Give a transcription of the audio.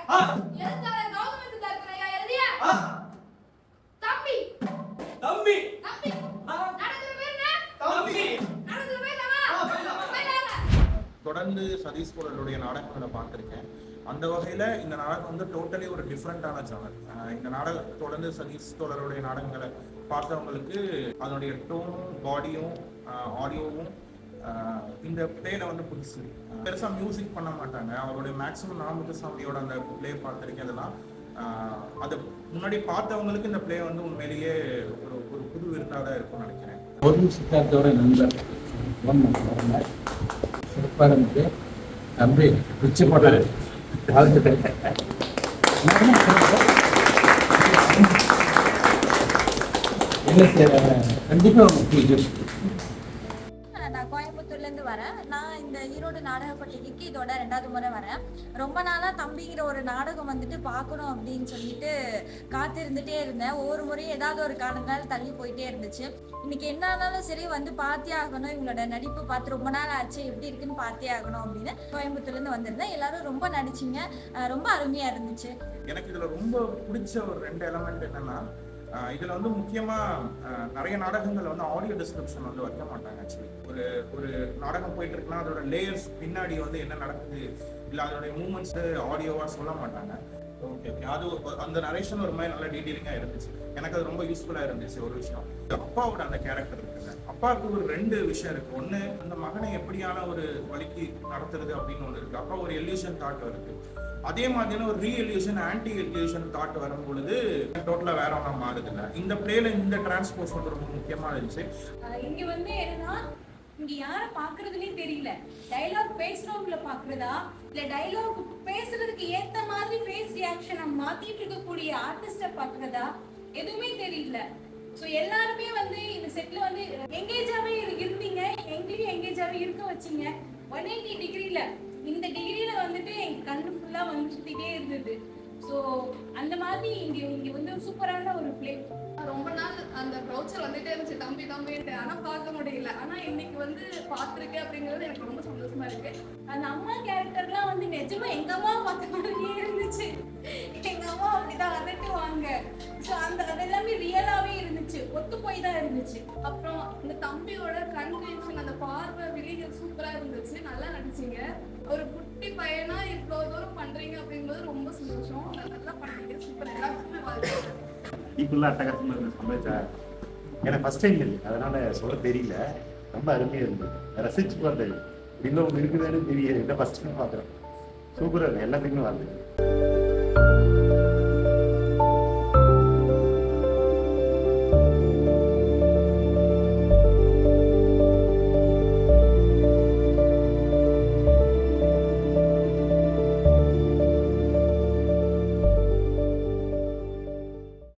எழுத்தாளர் கௌதம சித்தார்த்தன் ஐயா எழுதிய தம்பி தம்பி தம்பி நடக்கிற பேர் என்ன? தம்பி நடக்கிற பேர் என்னவா? தொடர்ந்து சதீஷ் தோழருடைய நாடகங்களை பார்த்துருக்கேன். அந்த வகையில் இந்த நாடகம் வந்து டோட்டலி ஒரு டிஃப்ரெண்ட்டான சேனல். இந்த நாடகம் தொடர்ந்து சதீஷ் தோழருடைய நாடகங்களை பார்த்தவங்களுக்கு அதனுடைய டோனும் பாடியும் ஆடியோவும் இந்த பிளேல வந்து புதுசு. பெருசாக மியூசிக் பண்ண மாட்டாங்க. அவருடைய மேக்ஸிமம் நாமுத்துசாமியோட அந்த பிளே பார்த்துருக்கேன். அதெல்லாம் அதை முன்னாடி பார்த்தவங்களுக்கு இந்த பிளே வந்து உண்மையிலேயே ஒரு ஒரு புது விருந்தாக தான் இருக்கும்னு நினைக்கிறேன். ஒரு சித்தார்த்தோட நண்பர் சிறப்பாக இருந்து தம்பி பிச்சு போட்டாரு. வாழ்த்துக்கள். என்ன செய்ய கண்டிப்பாக உங்களுக்கு நான் கோயம்புத்தூர்லேருந்து வரேன். நான் இந்த ஈரோடு நாடகப்பட்டிகைக்கு இதோட 2வது முறை வரேன். ரொம்ப நாளாக தம்பிங்கிற ஒரு நாடகம் வந்துட்டு பார்க்கணும் அப்படின்னு சொல்லிட்டு காத்திருந்துட்டே இருந்தேன். ஒவ்வொரு முறையும் ஏதாவது ஒரு காரணத்தால் தள்ளி போயிட்டே இருந்துச்சு. இன்னைக்கு என்ன ஆனாலும் சரி வந்து பார்த்தே ஆகணும், இவங்களோட நடிப்பு பார்த்து ரொம்ப நாள் ஆச்சு, எப்படி இருக்குன்னு பார்த்தே ஆகணும் அப்படின்னு கோயம்புத்தூர்லேருந்து வந்திருந்தேன். எல்லாரும் ரொம்ப நடிச்சிங்க, ரொம்ப அருமையாக இருந்துச்சு. எனக்கு இதில் ரொம்ப பிடிச்ச ஒரு 2 எலமெண்ட் என்னன்னா, இதில் வந்து முக்கியமாக நிறைய நாடகங்கள் வந்து ஆடியோ டிஸ்கிரிப்ஷன் வந்து வைக்க மாட்டாங்க. ஆக்சுவலி ஒரு நாடகம் போயிட்டு இருக்குன்னா அதோட லேயர்ஸ் பின்னாடி வந்து என்ன நடக்குது இல்லை அதோடைய மூமெண்ட்ஸ் ஆடியோவாக சொல்ல மாட்டாங்க. ஓகே அது அந்த நரேஷன் ஒரு மாதிரி நல்ல டீட்டெயிலிங்காக இருந்துச்சு. எனக்கு அது ரொம்ப யூஸ்ஃபுல்லாக இருந்துச்சு. ஒரு விஷயம் அப்பாவோட அந்த கேரக்டர் இருக்குங்க. அப்பாவுக்கு ஒரு 2 விஷயம் இருக்கு. ஒன்று அந்த மகனை எப்படியான ஒரு வழிக்கு நடத்துறது அப்படின்னு ஒன்று இருக்கு. அப்பா ஒரு எல்யூஷன் தாட் இருக்கு. அதே மாதிரியான ஒரு ரீஎல்யூஷன் ஆன்டி எல்யூஷன் தாட் வரும் பொழுது டோட்டலா வேற ஒன்றா மாறுதுல்ல. இந்த பிளேல இந்த டிரான்ஸ்போர்ட் வந்து ரொம்ப முக்கியமா இருந்துச்சு. இங்க வந்து என்னன்னா இங்க யார பாக்குறதுனே தெரியல. டயலாக் பேசுறவங்கள பாக்குறதா இல்ல டயலாக் பேசுறதுக்கு ஏத்த மாதிரி ஃபேஸ் ரியாக்ஷனை மாத்திட்டு இருக்கக்கூடிய ஆர்டிஸ்ட பாக்குறதா எதுவுமே தெரியல. சோ எல்லாருமே வந்து இந்த செட்ல வந்து எங்கேஜாவே இருந்தீங்க, எங்களையும் எங்கேஜாவே இருக்க வச்சீங்க. 180 டிகிரில இந்த டிகிரில வந்துட்டு எங்க கண்ணு ஃபுல்லா வந்து சுத்திட்டே இருந்தது. ஸோ அந்த மாதிரி இங்க வந்து சூப்பரான ஒரு பிளே. ரொம்ப நாள் அந்த ப்ரௌச்சர் வந்துட்டே இருந்துச்சு தம்பி தம்பின்ட்டு, ஆனா பார்க்க முடியல. ஆனா இன்னைக்கு வந்து பார்த்துருக்கேன் அப்படிங்கிறது எனக்கு ரொம்ப சந்தோஷமா இருக்கு. அந்த அம்மா கேரக்டர்லாம் வந்து நிஜமா எங்க அம்மா பார்த்த மாதிரியே இருந்துச்சு. எங்க அம்மா அப்படிதான் அதட்டுவாங்க. ஸோ அதெல்லாமே ரியலாவே இருந்துச்சு, ஒத்து போய் தான் இருந்துச்சு. அப்புறம் இந்த தம்பியோட கன்க்ரீஷன் அந்த பார்வை விழிகள் சூப்பரா இருந்துச்சு. நல்லா நடிச்சிங்க. ஒரு குட்டி பையனா இவ்வளோ தூரம் பண்றீங்க அப்படிங்கும்போது ரொம்ப சந்தோஷம். நல்லா பண்ணீங்க, சூப்பர். எல்லாத்துக்குமே வாழ்க்கை இப்படிலாம் அட்டகாசமாக இருந்தது சமைச்சா எனக்கு ஃபர்ஸ்ட் டைம் இல்லை, அதனால சொல்ல தெரியல. ரொம்ப அருமையாக இருந்தது, ரசிச்சு பார்த்தது. இன்னும் ஒன்று இருக்குதுன்னு தெரியல, இதை ஃபர்ஸ்ட் டைம் பார்க்குறேன். சூப்பராக இருக்கு, எல்லாத்துக்குமே வாழ்க்கை.